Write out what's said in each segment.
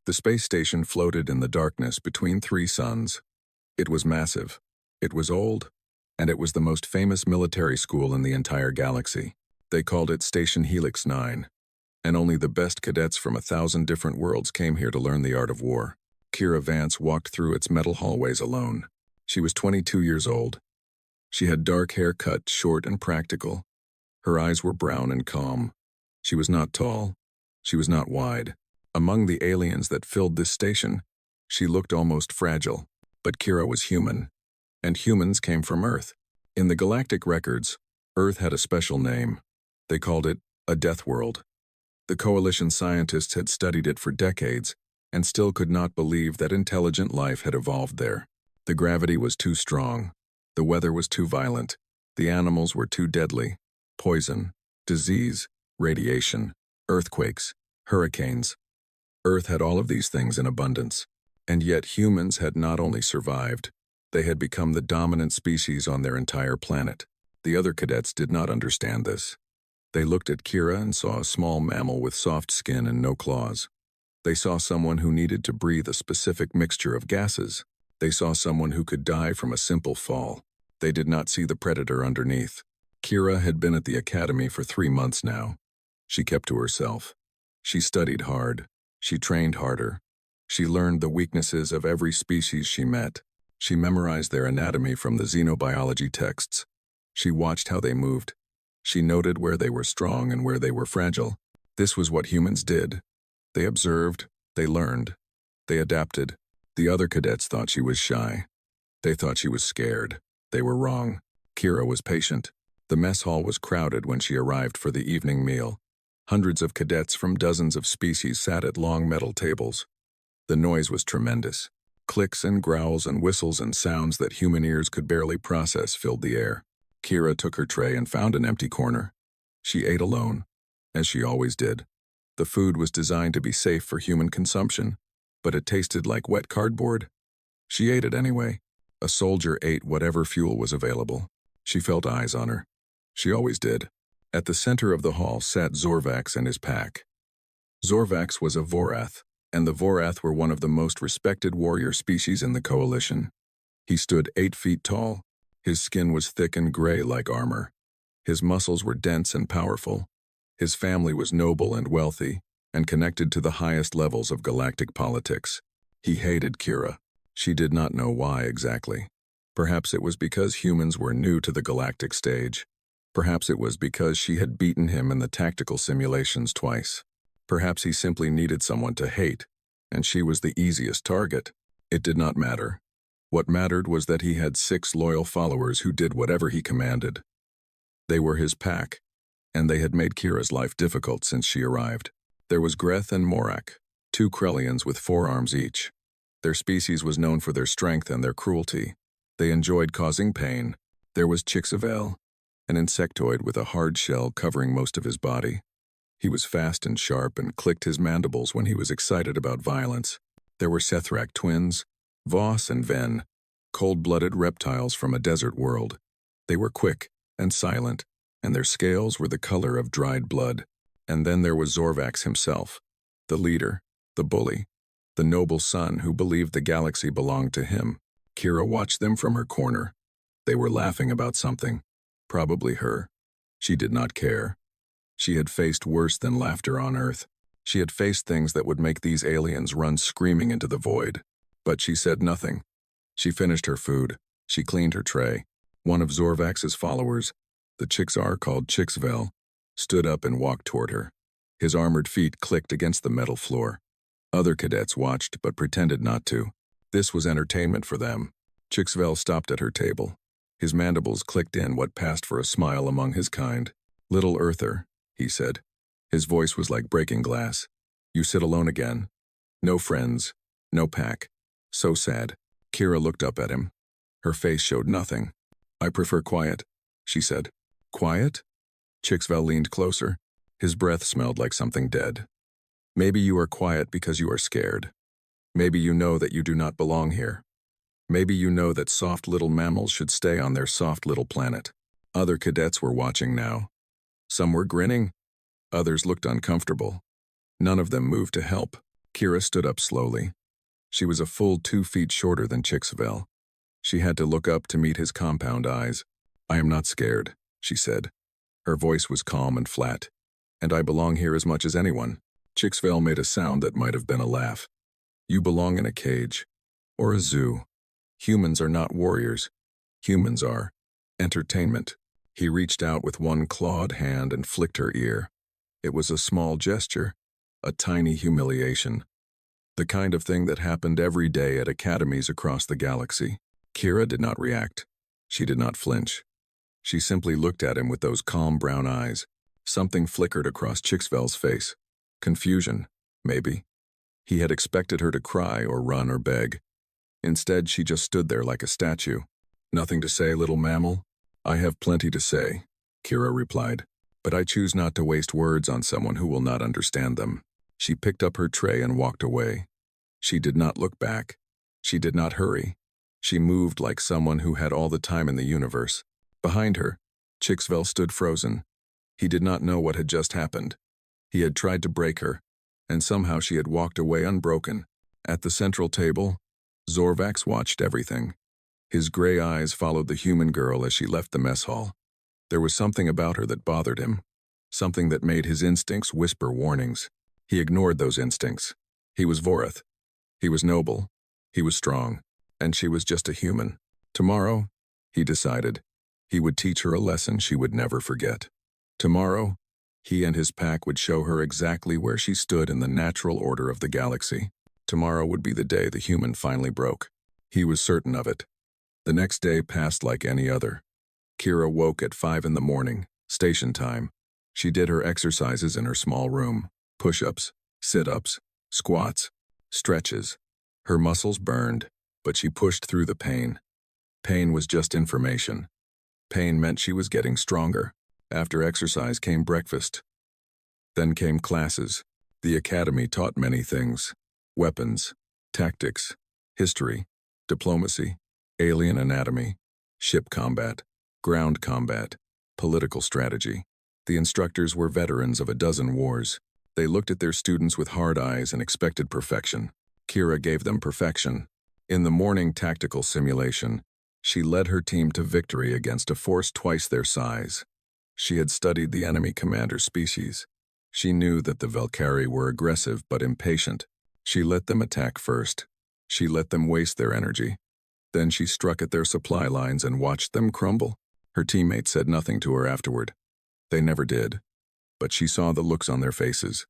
The space station floated in the darkness between three suns. It was massive, it was old, and it was the most famous military school in the entire galaxy. They called it Station Helix 9, and only the best cadets from 1,000 different worlds came here to learn the art of war. Kira Vance walked through its metal hallways alone. She was 22 years old. She had dark hair cut short and practical. Her eyes were brown and calm. She was not tall. She was not wide. Among the aliens that filled this station, she looked almost fragile. But Kira was human, and humans came from Earth. In the galactic records, Earth had a special name. They called it a Deathworld. The Coalition scientists had studied it for decades and still could not believe that intelligent life had evolved there. The gravity was too strong. The weather was too violent. The animals were too deadly. Poison, disease, radiation, earthquakes, hurricanes. Earth had all of these things in abundance. And yet humans had not only survived, they had become the dominant species on their entire planet. The other cadets did not understand this. They looked at Kira and saw a small mammal with soft skin and no claws. They saw someone who needed to breathe a specific mixture of gases. They saw someone who could die from a simple fall. They did not see the predator underneath. Kira had been at the academy for 3 months now. She kept to herself. She studied hard. She trained harder. She learned the weaknesses of every species she met. She memorized their anatomy from the xenobiology texts. She watched how they moved. She noted where they were strong and where they were fragile. This was what humans did. They observed, they learned, they adapted. The other cadets thought she was shy. They thought she was scared. They were wrong. Kira was patient. The mess hall was crowded when she arrived for the evening meal. Hundreds of cadets from dozens of species sat at long metal tables. The noise was tremendous. Clicks and growls and whistles and sounds that human ears could barely process filled the air. Kira took her tray and found an empty corner. She ate alone, as she always did. The food was designed to be safe for human consumption, but it tasted like wet cardboard. She ate it anyway. A soldier ate whatever fuel was available. She felt eyes on her. She always did. At the center of the hall sat Zorvax and his pack. Zorvax was a Vorath, and the Vorath were one of the most respected warrior species in the Coalition. He stood 8 feet tall. His skin was thick and gray like armor. His muscles were dense and powerful. His family was noble and wealthy, and connected to the highest levels of galactic politics. He hated Kira. She did not know why exactly. Perhaps it was because humans were new to the galactic stage. Perhaps it was because she had beaten him in the tactical simulations twice. Perhaps he simply needed someone to hate, and she was the easiest target. It did not matter. What mattered was that he had 6 loyal followers who did whatever he commanded. They were his pack, and they had made Kira's life difficult since she arrived. There was Greth and Morak, 2 Krellians with 4 arms each. Their species was known for their strength and their cruelty. They enjoyed causing pain. There was Chixavel, an insectoid with a hard shell covering most of his body. He was fast and sharp and clicked his mandibles when he was excited about violence. There were Sethrak twins, Voss and Ven, cold-blooded reptiles from a desert world. They were quick and silent, and their scales were the color of dried blood. And then there was Zorvax himself, the leader, the bully, the noble son who believed the galaxy belonged to him. Kira watched them from her corner. They were laughing about something, probably her. She did not care. She had faced worse than laughter on Earth. She had faced things that would make these aliens run screaming into the void. But she said nothing. She finished her food. She cleaned her tray. One of Zorvax's followers, the Chixar called Chixvel, stood up and walked toward her. His armored feet clicked against the metal floor. Other cadets watched but pretended not to. This was entertainment for them. Chixvel stopped at her table. His mandibles clicked in what passed for a smile among his kind. "Little Earther," he said. His voice was like breaking glass. "You sit alone again. No friends, no pack. So sad." Kira looked up at him. Her face showed nothing. "I prefer quiet," she said. "Quiet?" Chixvel leaned closer. His breath smelled like something dead. "Maybe you are quiet because you are scared. Maybe you know that you do not belong here. Maybe you know that soft little mammals should stay on their soft little planet." Other cadets were watching now. Some were grinning. Others looked uncomfortable. None of them moved to help. Kira stood up slowly. She was a full 2 feet shorter than Chixvel. She had to look up to meet his compound eyes. "I am not scared," she said. Her voice was calm and flat. "And I belong here as much as anyone." Chixvel made a sound that might have been a laugh. "You belong in a cage. Or a zoo. Humans are not warriors. Humans are entertainment." He reached out with one clawed hand and flicked her ear. It was a small gesture, a tiny humiliation. The kind of thing that happened every day at academies across the galaxy. Kira did not react. She did not flinch. She simply looked at him with those calm brown eyes. Something flickered across Chixvel's face. Confusion, maybe. He had expected her to cry or run or beg. Instead, she just stood there like a statue. "Nothing to say, little mammal?" "I have plenty to say," Kira replied, "but I choose not to waste words on someone who will not understand them." She picked up her tray and walked away. She did not look back. She did not hurry. She moved like someone who had all the time in the universe. Behind her, Chixvel stood frozen. He did not know what had just happened. He had tried to break her, and somehow she had walked away unbroken. At the central table, Zorvax watched everything. His gray eyes followed the human girl as she left the mess hall. There was something about her that bothered him, something that made his instincts whisper warnings. He ignored those instincts. He was Vorith. He was noble. He was strong. And she was just a human. Tomorrow, he decided, he would teach her a lesson she would never forget. Tomorrow, he and his pack would show her exactly where she stood in the natural order of the galaxy. Tomorrow would be the day the human finally broke. He was certain of it. The next day passed like any other. Kira woke at 5 in the morning, station time. She did her exercises in her small room. Push-ups, sit-ups, squats, stretches. Her muscles burned, but she pushed through the pain. Pain was just information. Pain meant she was getting stronger. After exercise came breakfast. Then came classes. The academy taught many things. Weapons, tactics, history, diplomacy, alien anatomy, ship combat, ground combat, political strategy. The instructors were veterans of a dozen wars. They looked at their students with hard eyes and expected perfection. Kira gave them perfection. In the morning tactical simulation, she led her team to victory against a force twice their size. She had studied the enemy commander species. She knew that the Valkyrie were aggressive but impatient. She let them attack first. She let them waste their energy. Then she struck at their supply lines and watched them crumble. Her teammates said nothing to her afterward. They never did. But she saw the looks on their faces.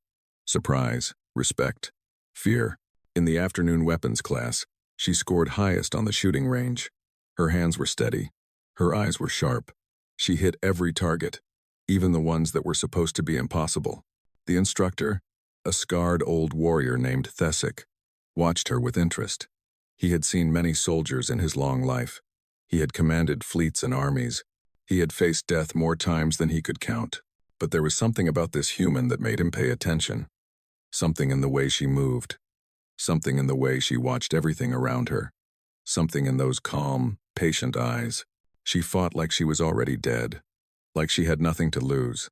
Surprise, respect, fear. In the afternoon weapons class, she scored highest on the shooting range. Her hands were steady. Her eyes were sharp. She hit every target, even the ones that were supposed to be impossible. The instructor, a scarred old warrior named Thesic, watched her with interest. He had seen many soldiers in his long life. He had commanded fleets and armies. He had faced death more times than he could count. But there was something about this human that made him pay attention. Something in the way she moved. Something in the way she watched everything around her. Something in those calm, patient eyes. She fought like she was already dead. Like she had nothing to lose.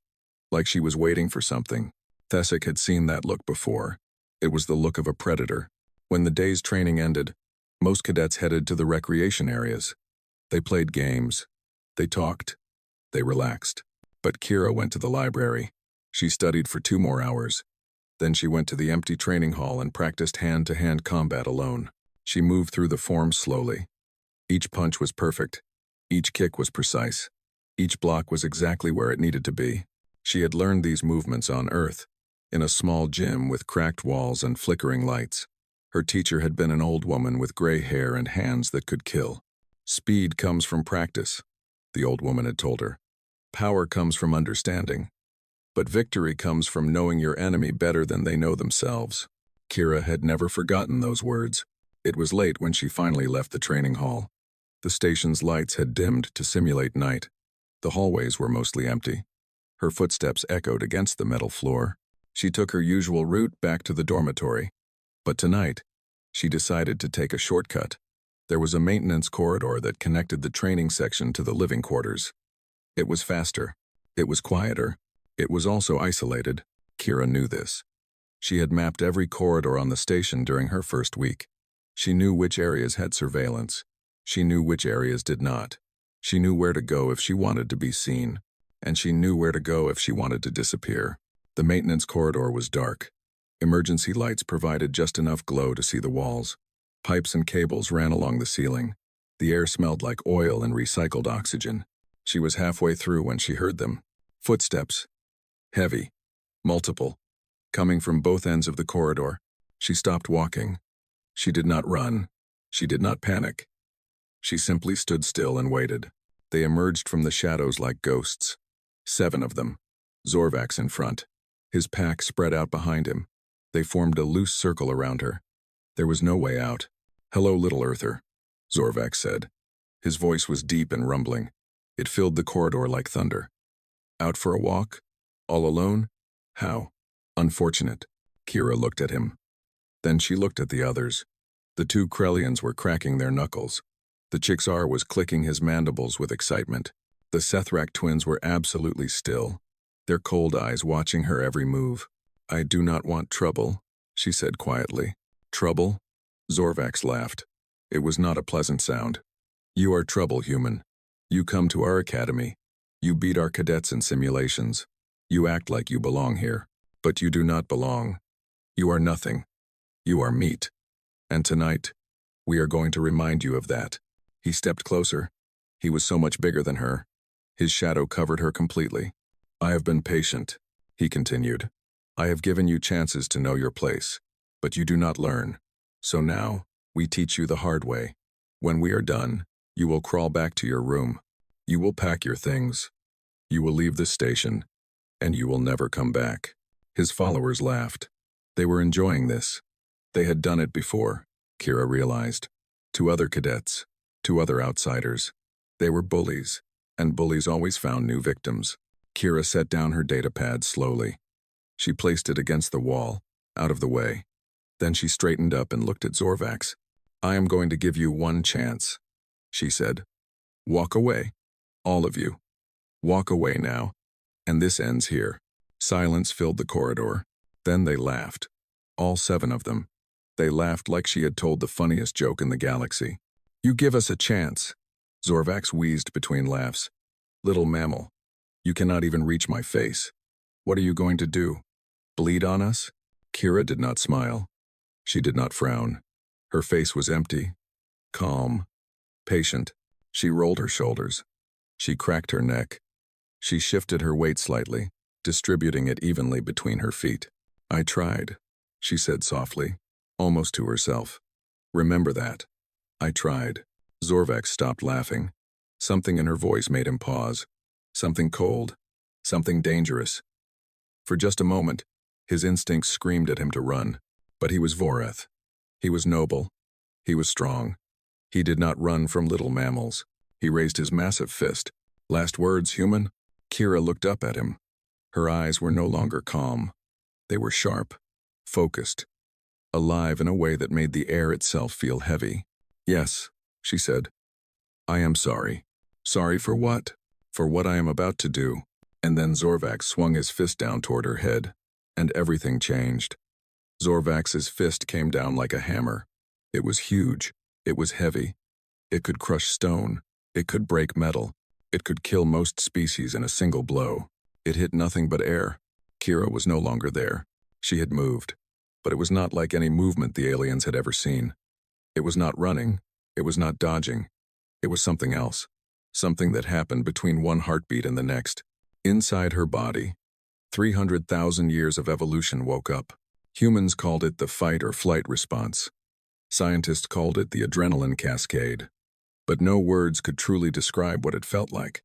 Like she was waiting for something. Thesic had seen that look before. It was the look of a predator. When the day's training ended, most cadets headed to the recreation areas. They played games. They talked. They relaxed. But Kira went to the library. She studied for 2 more hours. Then she went to the empty training hall and practiced hand-to-hand combat alone. She moved through the forms slowly. Each punch was perfect. Each kick was precise. Each block was exactly where it needed to be. She had learned these movements on Earth, in a small gym with cracked walls and flickering lights. Her teacher had been an old woman with gray hair and hands that could kill. "Speed comes from practice," the old woman had told her. "Power comes from understanding. But victory comes from knowing your enemy better than they know themselves." Kira had never forgotten those words. It was late when she finally left the training hall. The station's lights had dimmed to simulate night. The hallways were mostly empty. Her footsteps echoed against the metal floor. She took her usual route back to the dormitory. But tonight, she decided to take a shortcut. There was a maintenance corridor that connected the training section to the living quarters. It was faster. It was quieter. It was also isolated. Kira knew this. She had mapped every corridor on the station during her first week. She knew which areas had surveillance. She knew which areas did not. She knew where to go if she wanted to be seen, and she knew where to go if she wanted to disappear. The maintenance corridor was dark. Emergency lights provided just enough glow to see the walls. Pipes and cables ran along the ceiling. The air smelled like oil and recycled oxygen. She was halfway through when she heard them. Footsteps. Heavy. Multiple. Coming from both ends of the corridor. She stopped walking. She did not run. She did not panic. She simply stood still and waited. They emerged from the shadows like ghosts. 7 of them. Zorvax in front. His pack spread out behind him. They formed a loose circle around her. There was no way out. "Hello, little Earther," Zorvax said. His voice was deep and rumbling. It filled the corridor like thunder. "Out for a walk? All alone? How? Unfortunate." Kira looked at him. Then she looked at the others. The 2 Krellians were cracking their knuckles. The Chixar was clicking his mandibles with excitement. The Sethrak twins were absolutely still, their cold eyes watching her every move. "I do not want trouble," she said quietly. "Trouble?" Zorvax laughed. It was not a pleasant sound. "You are trouble, human. You come to our academy. You beat our cadets in simulations. You act like you belong here. But you do not belong. You are nothing. You are meat. And tonight, we are going to remind you of that." He stepped closer. He was so much bigger than her. His shadow covered her completely. "I have been patient," he continued. "I have given you chances to know your place, but you do not learn. So now, we teach you the hard way. When we are done, you will crawl back to your room. You will pack your things. You will leave the station, and you will never come back." His followers laughed. They were enjoying this. They had done it before, Kira realized. To other cadets, to other outsiders. They were bullies, and bullies always found new victims. Kira set down her datapad slowly. She placed it against the wall, out of the way. Then she straightened up and looked at Zorvax. "I am going to give you one chance," she said. "Walk away. All of you. Walk away now. And this ends here." Silence filled the corridor. Then they laughed. All 7 of them. They laughed like she had told the funniest joke in the galaxy. "You give us a chance." Zorvax wheezed between laughs. "Little mammal, you cannot even reach my face. What are you going to do? Bleed on us?" Kira did not smile. She did not frown. Her face was empty, calm, patient. She rolled her shoulders. She cracked her neck. She shifted her weight slightly, distributing it evenly between her feet. "I tried," she said softly, almost to herself. "Remember that. I tried." Zorvax stopped laughing. Something in her voice made him pause. Something cold. Something dangerous. For just a moment, his instincts screamed at him to run. But he was Voreth. He was noble. He was strong. He did not run from little mammals. He raised his massive fist. "Last words, human?" Kira looked up at him. Her eyes were no longer calm. They were sharp, focused, alive in a way that made the air itself feel heavy. "Yes," she said. "I am sorry." "Sorry for what?" "For what I am about to do." And then Zorvax swung his fist down toward her head, and everything changed. Zorvax's fist came down like a hammer. It was huge. It was heavy. It could crush stone. It could break metal. It could kill most species in a single blow. It hit nothing but air. Kira was no longer there. She had moved. But it was not like any movement the aliens had ever seen. It was not running. It was not dodging. It was something else. Something that happened between one heartbeat and the next. Inside her body, 300,000 years of evolution woke up. Humans called it the fight or flight response. Scientists called it the adrenaline cascade. But no words could truly describe what it felt like.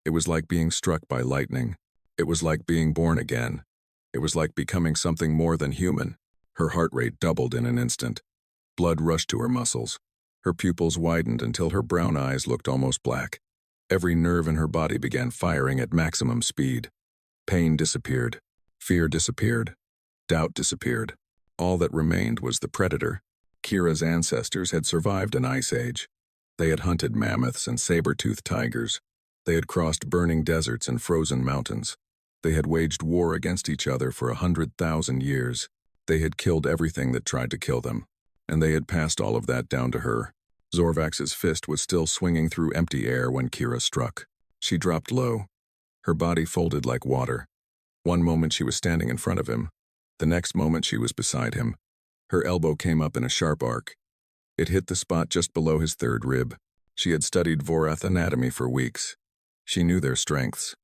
It was like being struck by lightning. It was like being born again. It was like becoming something more than human. Her heart rate doubled in an instant. Blood rushed to her muscles. Her pupils widened until her brown eyes looked almost black. Every nerve in her body began firing at maximum speed. Pain disappeared. Fear disappeared. Doubt disappeared. All that remained was the predator. Kira's ancestors had survived an ice age. They had hunted mammoths and saber-toothed tigers. They had crossed burning deserts and frozen mountains. They had waged war against each other for 100,000 years. They had killed everything that tried to kill them, and they had passed all of that down to her. Zorvax's fist was still swinging through empty air when Kira struck. She dropped low. Her body folded like water. One moment she was standing in front of him. The next moment she was beside him. Her elbow came up in a sharp arc. It hit the spot just below his third rib. She had studied Vorath anatomy for weeks. She knew their strengths.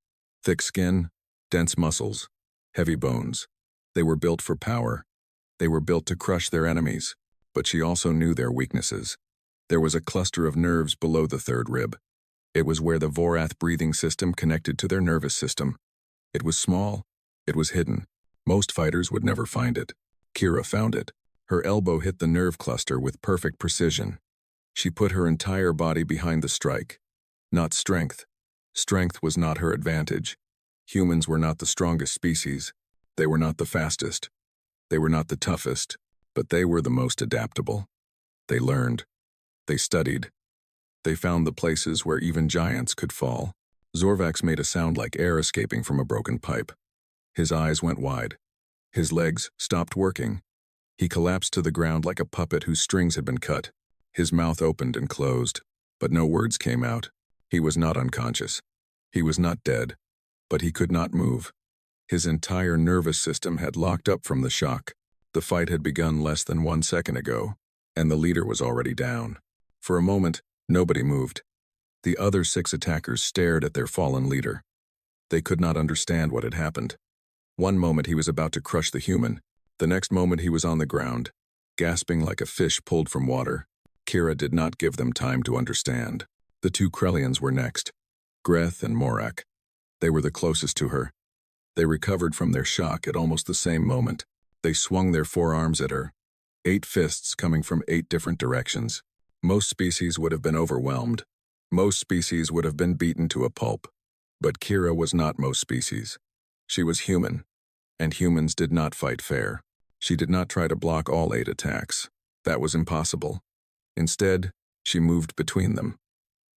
Thick skin, dense muscles, heavy bones. They were built for power. They were built to crush their enemies. But she also knew their weaknesses. There was a cluster of nerves below the third rib. It was where the Vorath breathing system connected to their nervous system. It was small. It was hidden. Most fighters would never find it. Kira found it. Her elbow hit the nerve cluster with perfect precision. She put her entire body behind the strike. Not strength. Strength was not her advantage. Humans were not the strongest species. They were not the fastest. They were not the toughest. But they were the most adaptable. They learned. They studied. They found the places where even giants could fall. Zorvax made a sound like air escaping from a broken pipe. His eyes went wide. His legs stopped working. He collapsed to the ground like a puppet whose strings had been cut. His mouth opened and closed, but no words came out. He was not unconscious. He was not dead, but he could not move. His entire nervous system had locked up from the shock. The fight had begun less than 1 second ago, and the leader was already down. For a moment, nobody moved. The other 6 attackers stared at their fallen leader. They could not understand what had happened. One moment he was about to crush the human. The next moment he was on the ground, gasping like a fish pulled from water. Kira did not give them time to understand. The 2 Krellians were next, Greth and Morak. They were the closest to her. They recovered from their shock at almost the same moment. They swung their forearms at her, 8 fists coming from 8 different directions. Most species would have been overwhelmed. Most species would have been beaten to a pulp. But Kira was not most species. She was human, and humans did not fight fair. She did not try to block all 8 attacks. That was impossible. Instead, she moved between them.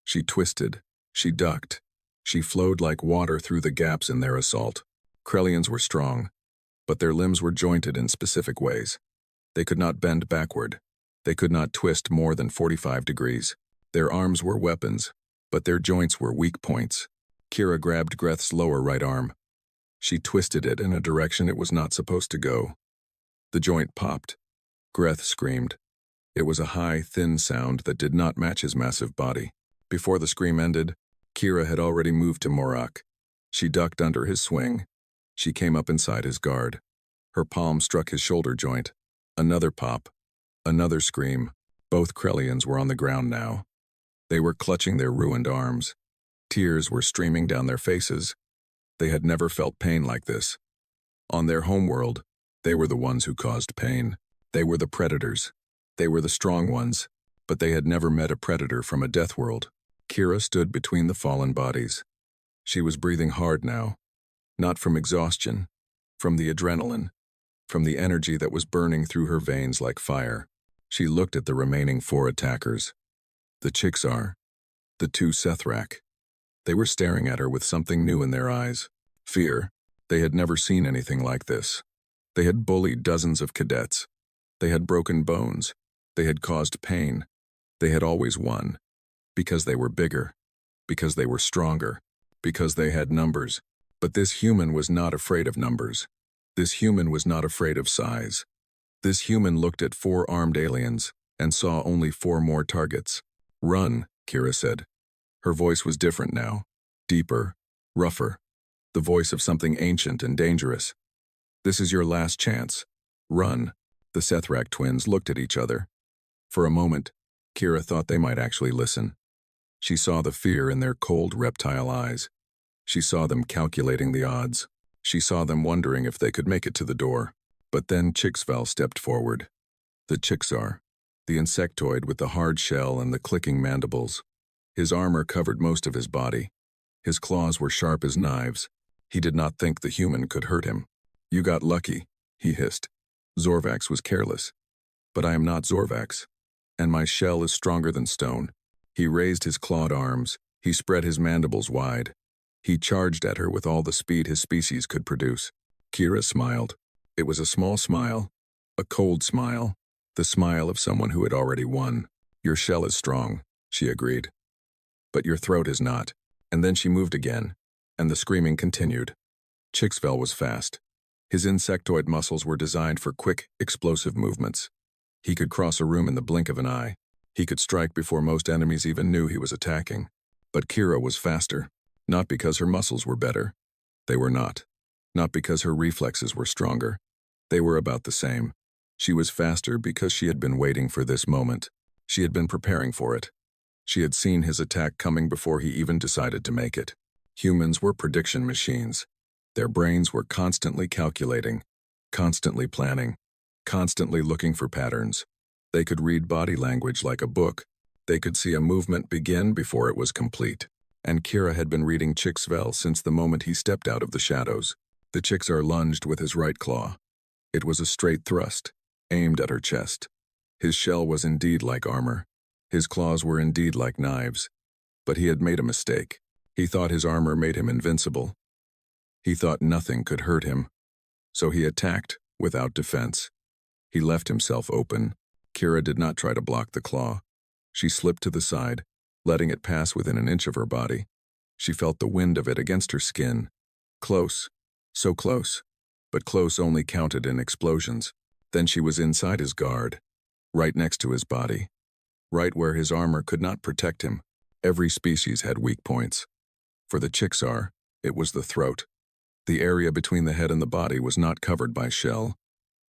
She twisted. She ducked. She flowed like water through the gaps in their assault. Krellians were strong, but their limbs were jointed in specific ways. They could not bend backward. They could not twist more than 45 degrees. Their arms were weapons, but their joints were weak points. Kira grabbed Greth's lower right arm. She twisted it in a direction it was not supposed to go. The joint popped. Greth screamed. It was a high, thin sound that did not match his massive body. Before the scream ended, Kira had already moved to Morak. She ducked under his swing. She came up inside his guard. Her palm struck his shoulder joint. Another pop. Another scream. Both Krellians were on the ground now. They were clutching their ruined arms. Tears were streaming down their faces. They had never felt pain like this. On their homeworld, they were the ones who caused pain. They were the predators. They were the strong ones, but they had never met a predator from a death world. Kira stood between the fallen bodies. She was breathing hard now, not from exhaustion, from the adrenaline, from the energy that was burning through her veins like fire. She looked at the remaining 4 attackers. The Chixar, the 2 Sethrak. They were staring at her with something new in their eyes. Fear. They had never seen anything like this. They had bullied dozens of cadets. They had broken bones. They had caused pain. They had always won. Because they were bigger. Because they were stronger. Because they had numbers. But this human was not afraid of numbers. This human was not afraid of size. This human looked at 4 armed aliens and saw only 4 more targets. Run, Kira said. Her voice was different now. Deeper. Rougher. The voice of something ancient and dangerous. This is your last chance. Run. The Sethrak twins looked at each other. For a moment, Kira thought they might actually listen. She saw the fear in their cold reptile eyes. She saw them calculating the odds. She saw them wondering if they could make it to the door. But then Chixval stepped forward. The Chixar, the insectoid with the hard shell and the clicking mandibles. His armor covered most of his body. His claws were sharp as knives. He did not think the human could hurt him. You got lucky, he hissed. Zorvax was careless. But I am not Zorvax, and my shell is stronger than stone. He raised his clawed arms. He spread his mandibles wide. He charged at her with all the speed his species could produce. Kira smiled. It was a small smile, A cold smile. The smile of someone who had already won. Your shell is strong, she agreed. But your throat is not. And then she moved again, and the screaming continued. Chixvel was fast. His insectoid muscles were designed for quick, explosive movements. He could cross a room in the blink of an eye. He could strike before most enemies even knew he was attacking. But Kira was faster, not because her muscles were better. They were not. Not because her reflexes were stronger. They were about the same. She was faster because she had been waiting for this moment. She had been preparing for it. She had seen his attack coming before he even decided to make it. Humans were prediction machines. Their brains were constantly calculating, constantly planning, constantly looking for patterns. They could read body language like a book. They could see a movement begin before it was complete. And Kira had been reading Chixvel since the moment he stepped out of the shadows. The Chixar lunged with his right claw. It was a straight thrust, aimed at her chest. His shell was indeed like armor. His claws were indeed like knives. But he had made a mistake. He thought his armor made him invincible. He thought nothing could hurt him. So he attacked without defense. He left himself open. Kira did not try to block the claw. She slipped to the side, letting it pass within an inch of her body. She felt the wind of it against her skin. Close. So close. But close only counted in explosions. Then she was inside his guard, right next to his body. Right where his armor could not protect him. Every species had weak points. For the Chixar, it was the throat. The area between the head and the body was not covered by shell.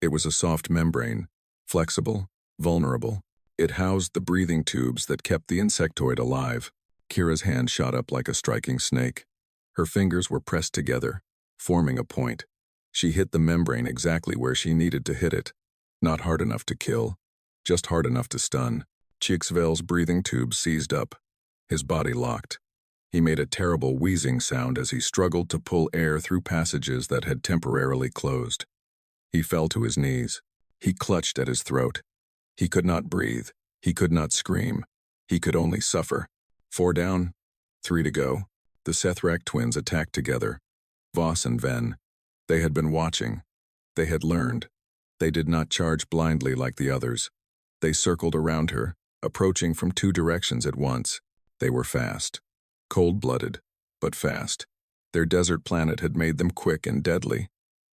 It was a soft membrane, flexible, vulnerable. It housed the breathing tubes that kept the insectoid alive. Kira's hand shot up like a striking snake. Her fingers were pressed together, forming a point. She hit the membrane exactly where she needed to hit it. Not hard enough to kill, just hard enough to stun. Chixvel's breathing tube seized up. His body locked. He made a terrible wheezing sound as he struggled to pull air through passages that had temporarily closed. He fell to his knees. He clutched at his throat. He could not breathe. He could not scream. He could only suffer. 4 down, 3 to go. The Sethrak twins attacked together. Voss and Ven. They had been watching. They had learned. They did not charge blindly like the others. They circled around her, approaching from 2 directions at once. They were fast. Cold-blooded, but fast. Their desert planet had made them quick and deadly.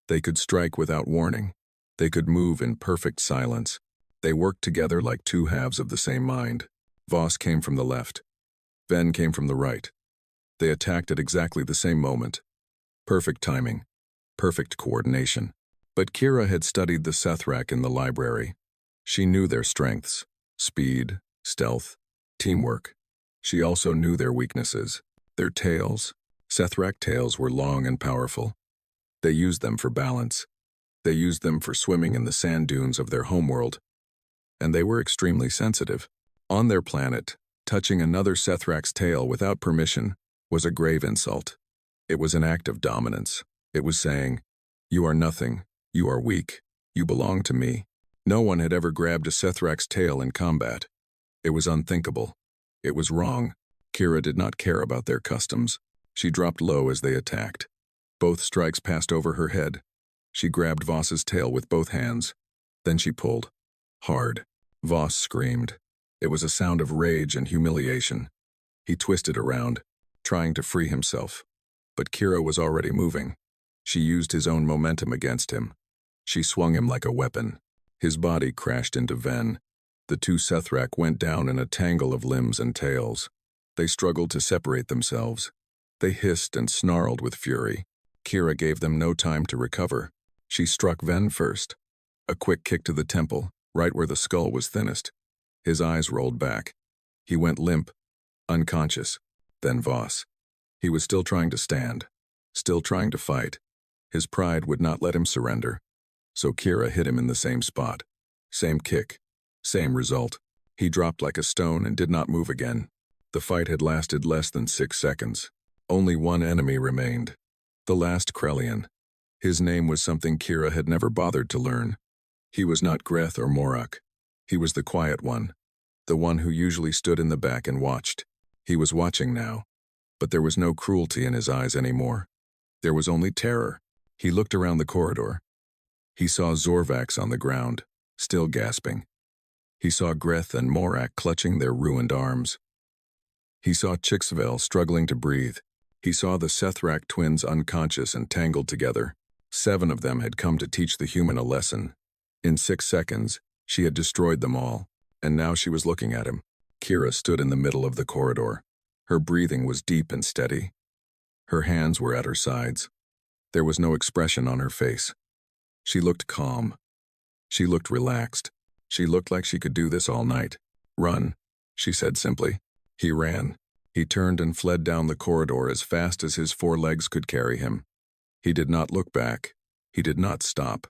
They could strike without warning. They could move in perfect silence. They worked together like 2 halves of the same mind. Voss came from the left. Ven came from the right. They attacked at exactly the same moment. Perfect timing. Perfect coordination. But Kira had studied the Sethrak in the library. She knew their strengths: speed, stealth, teamwork. She also knew their weaknesses, their tails. Sethrak tails were long and powerful. They used them for balance. They used them for swimming in the sand dunes of their homeworld. And they were extremely sensitive. On their planet, touching another Sethrak's tail without permission was a grave insult. It was an act of dominance. It was saying, "You are nothing. You are weak. You belong to me." No one had ever grabbed a Sethrak's tail in combat. It was unthinkable. It was wrong. Kira did not care about their customs. She dropped low as they attacked. Both strikes passed over her head. She grabbed Voss's tail with both hands. Then she pulled. Hard. Voss screamed. It was a sound of rage and humiliation. He twisted around, trying to free himself. But Kira was already moving. She used his own momentum against him. She swung him like a weapon. His body crashed into Ven. The 2 Sethrak went down in a tangle of limbs and tails. They struggled to separate themselves. They hissed and snarled with fury. Kira gave them no time to recover. She struck Ven first. A quick kick to the temple, right where the skull was thinnest. His eyes rolled back. He went limp, unconscious. Then Voss. He was still trying to stand, still trying to fight. His pride would not let him surrender. So Kira hit him in the same spot. Same kick. Same result. He dropped like a stone and did not move again. The fight had lasted less than 6 seconds. Only one enemy remained. The last Krellian. His name was something Kira had never bothered to learn. He was not Greth or Morak. He was the quiet one. The one who usually stood in the back and watched. He was watching now. But there was no cruelty in his eyes anymore. There was only terror. He looked around the corridor. He saw Zorvax on the ground, still gasping. He saw Greth and Morak clutching their ruined arms. He saw Chixvel struggling to breathe. He saw the Sethrak twins unconscious and tangled together. 7 of them had come to teach the human a lesson. In 6 seconds, she had destroyed them all, and now she was looking at him. Kira stood in the middle of the corridor. Her breathing was deep and steady. Her hands were at her sides. There was no expression on her face. She looked calm. She looked relaxed. She looked like she could do this all night. "Run," she said simply. He ran. He turned and fled down the corridor as fast as his 4 legs could carry him. He did not look back. He did not stop.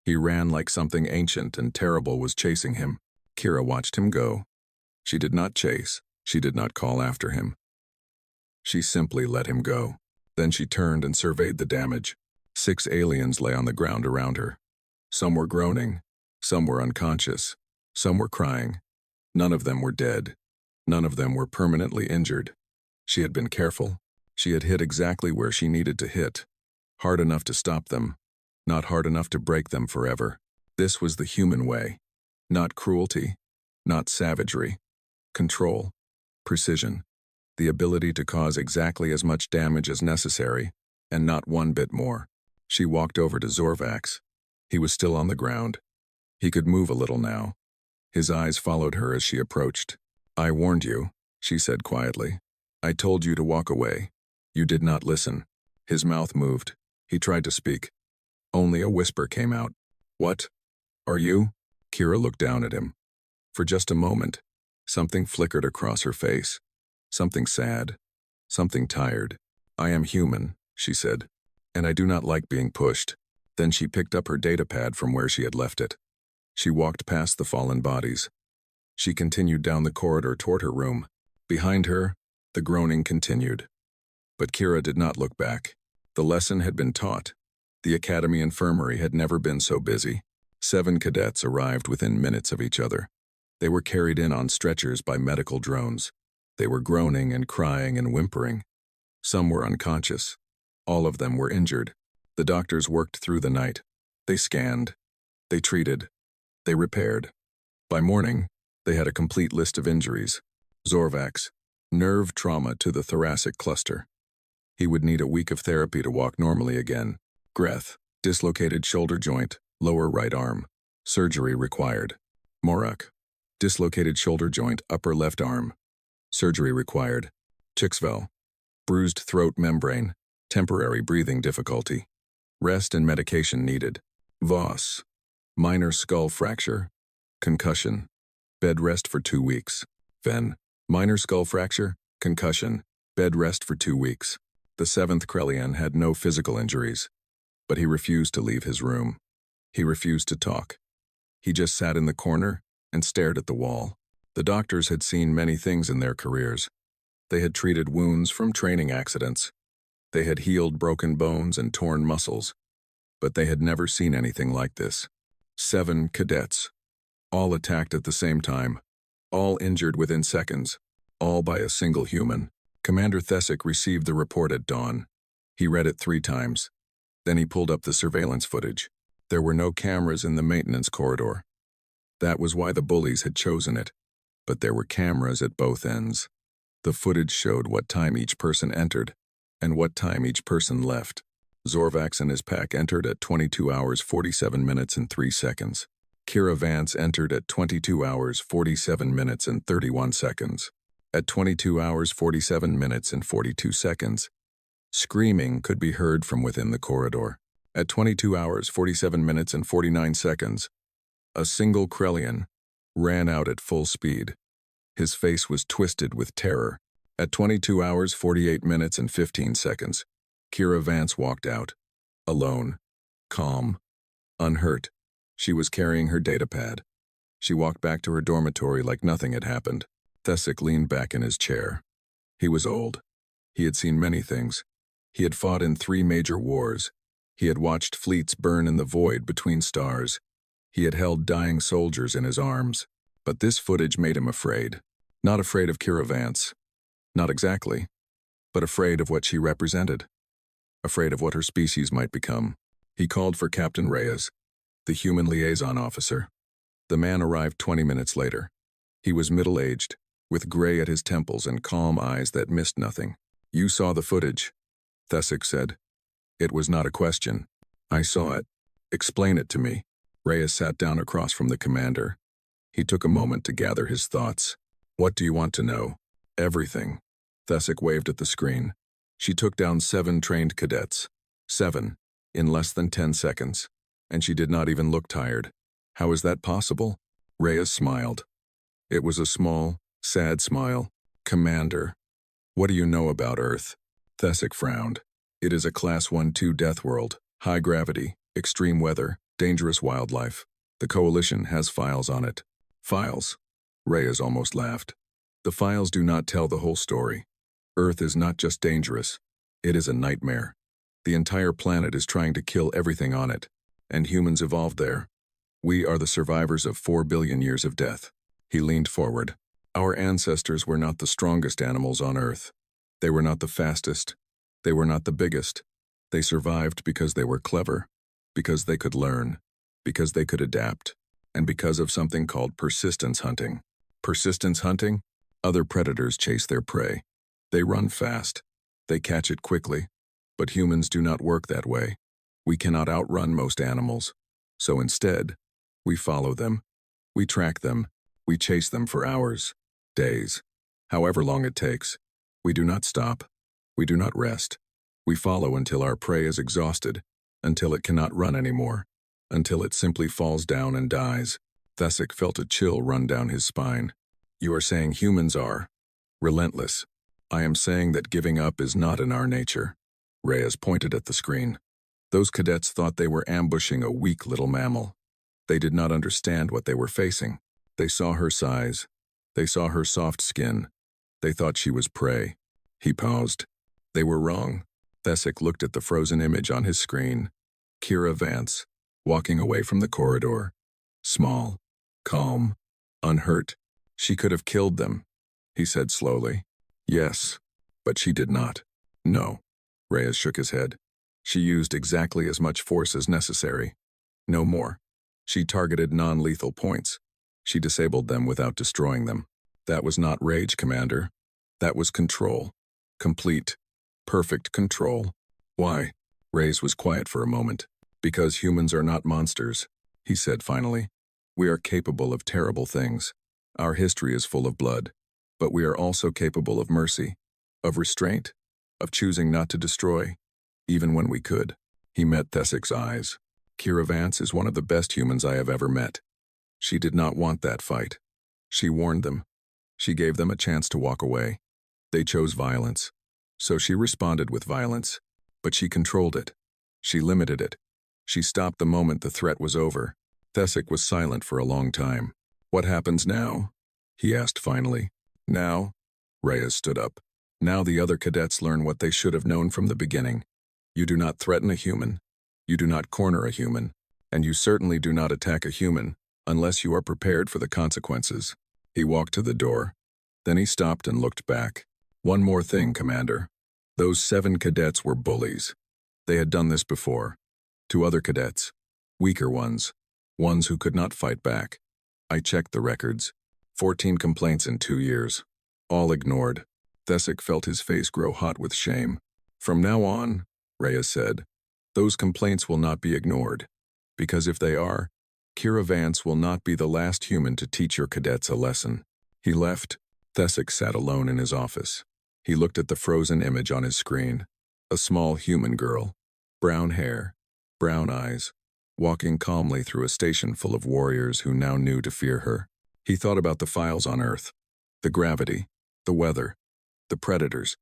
He ran like something ancient and terrible was chasing him. Kira watched him go. She did not chase. She did not call after him. She simply let him go. Then she turned and surveyed the damage. 6 aliens lay on the ground around her. Some were groaning. Some were unconscious. Some were crying. None of them were dead. None of them were permanently injured. She had been careful. She had hit exactly where she needed to hit. Hard enough to stop them, not hard enough to break them forever. This was the human way. Not cruelty, not savagery. Control, precision, the ability to cause exactly as much damage as necessary, and not one bit more. She walked over to Zorvax. He was still on the ground. He could move a little now. His eyes followed her as she approached. "I warned you," she said quietly. "I told you to walk away. You did not listen." His mouth moved. He tried to speak. Only a whisper came out. "What? Are you?" Kira looked down at him. For just a moment, something flickered across her face. Something sad. Something tired. "I am human," she said, "and I do not like being pushed." Then she picked up her datapad from where she had left it. She walked past the fallen bodies. She continued down the corridor toward her room. Behind her, the groaning continued. But Kira did not look back. The lesson had been taught. The Academy Infirmary had never been so busy. 7 cadets arrived within minutes of each other. They were carried in on stretchers by medical drones. They were groaning and crying and whimpering. Some were unconscious. All of them were injured. The doctors worked through the night. They scanned. They treated. They repaired. By morning, they had a complete list of injuries. Zorvax, nerve trauma to the thoracic cluster. He would need a week of therapy to walk normally again. Greth, dislocated shoulder joint, lower right arm. Surgery required. Morak, dislocated shoulder joint, upper left arm. Surgery required. Chixvel, bruised throat membrane, temporary breathing difficulty. Rest and medication needed. Voss, minor skull fracture, concussion. Bed rest for 2 weeks. Ven, minor skull fracture, concussion, bed rest for 2 weeks. The 7th Krelian had no physical injuries, but he refused to leave his room. He refused to talk. He just sat in the corner and stared at the wall. The doctors had seen many things in their careers. They had treated wounds from training accidents. They had healed broken bones and torn muscles, but they had never seen anything like this. 7 cadets, all attacked at the same time, all injured within seconds, all by a single human. Commander Thesic received the report at dawn. He read it 3 times. Then he pulled up the surveillance footage. There were no cameras in the maintenance corridor. That was why the bullies had chosen it, but there were cameras at both ends. The footage showed what time each person entered and what time each person left. Zorvax and his pack entered at 22 hours 47 minutes and 3 seconds. Kira Vance entered at 22 hours 47 minutes and 31 seconds. At 22 hours 47 minutes and 42 seconds, screaming could be heard from within the corridor. At 22 hours 47 minutes and 49 seconds, a single Krelian ran out at full speed. His face was twisted with terror. At 22 hours 48 minutes and 15 seconds, Kira Vance walked out, alone, calm, unhurt. She was carrying her datapad. She walked back to her dormitory like nothing had happened. Thesic leaned back in his chair. He was old. He had seen many things. He had fought in 3 major wars. He had watched fleets burn in the void between stars. He had held dying soldiers in his arms. But this footage made him afraid. Not afraid of Kira Vance. Not exactly. But afraid of what she represented. Afraid of what her species might become. He called for Captain Reyes. the human liaison officer. The man arrived 20 minutes later. He was middle-aged, with gray at his temples and calm eyes that missed nothing. "You saw the footage," Thesic said. It was not a question. "I saw it. Explain it to me." Reyes sat down across from the commander. He took a moment to gather his thoughts. "What do you want to know?" "Everything." Thesic waved at the screen. She took down 7 trained cadets. 7, in less than 10 seconds. And she did not even look tired. "How is that possible?" Reyes smiled. It was a small, sad smile. "Commander, what do you know about Earth?" Thesic frowned. "It is a Class 1-2 death world. High gravity, extreme weather, dangerous wildlife. The Coalition has files on it." "Files?" Reyes almost laughed. "The files do not tell the whole story. Earth is not just dangerous. It is a nightmare. The entire planet is trying to kill everything on it, and humans evolved there. We are the survivors of 4 billion years of death." He leaned forward. "Our ancestors were not the strongest animals on Earth. They were not the fastest. They were not the biggest. They survived because they were clever, because they could learn, because they could adapt, and because of something called persistence hunting." "Persistence hunting?" "Other predators chase their prey. They run fast. They catch it quickly. But humans do not work that way. We cannot outrun most animals. So instead, we follow them. We track them. We chase them for hours, days, however long it takes. We do not stop. We do not rest. We follow until our prey is exhausted, until it cannot run anymore, until it simply falls down and dies." Thesic felt a chill run down his spine. "You are saying humans are relentless. I am saying that giving up is not in our nature." Reyes pointed at the screen. Those cadets thought they were ambushing a weak little mammal. They did not understand what they were facing. They saw her size. They saw her soft skin. They thought she was prey. He paused. They were wrong. Thesic looked at the frozen image on his screen. Kira Vance, walking away from the corridor. Small, calm, unhurt. "She could have killed them," he said slowly. "Yes, but she did not." "No." Reyes shook his head. "She used exactly as much force as necessary. No more. She targeted non-lethal points. She disabled them without destroying them. That was not rage, Commander. That was control. Complete, perfect control." "Why?" Reyes was quiet for a moment. "Because humans are not monsters," he said finally. "We are capable of terrible things. Our history is full of blood. But we are also capable of mercy, of restraint, of choosing not to destroy, even when we could." He met Thesic's eyes. "Kira Vance is one of the best humans I have ever met. She did not want that fight. She warned them. She gave them a chance to walk away. They chose violence. So she responded with violence. But she controlled it. She limited it. She stopped the moment the threat was over." Thesic was silent for a long time. "What happens now?" he asked finally. "Now?" Reyes stood up. "Now the other cadets learn what they should have known from the beginning. You do not threaten a human. You do not corner a human. And you certainly do not attack a human unless you are prepared for the consequences." He walked to the door. Then he stopped and looked back. "One more thing, Commander. Those 7 cadets were bullies. They had done this before. To other cadets. Weaker ones. Ones who could not fight back. I checked the records. 14 complaints in 2 years. All ignored." Thesic felt his face grow hot with shame. "From now on," Reyes said, "those complaints will not be ignored. Because if they are, Kira Vance will not be the last human to teach your cadets a lesson." He left. Thesic sat alone in his office. He looked at the frozen image on his screen. A small human girl. Brown hair. Brown eyes. Walking calmly through a station full of warriors who now knew to fear her. He thought about the files on Earth. The gravity. The weather. The predators.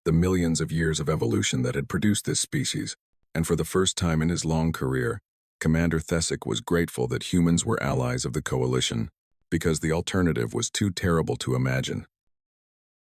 The millions of years of evolution that had produced this species. And for the first time in his long career, Commander Thesic was grateful that humans were allies of the Coalition, because the alternative was too terrible to imagine.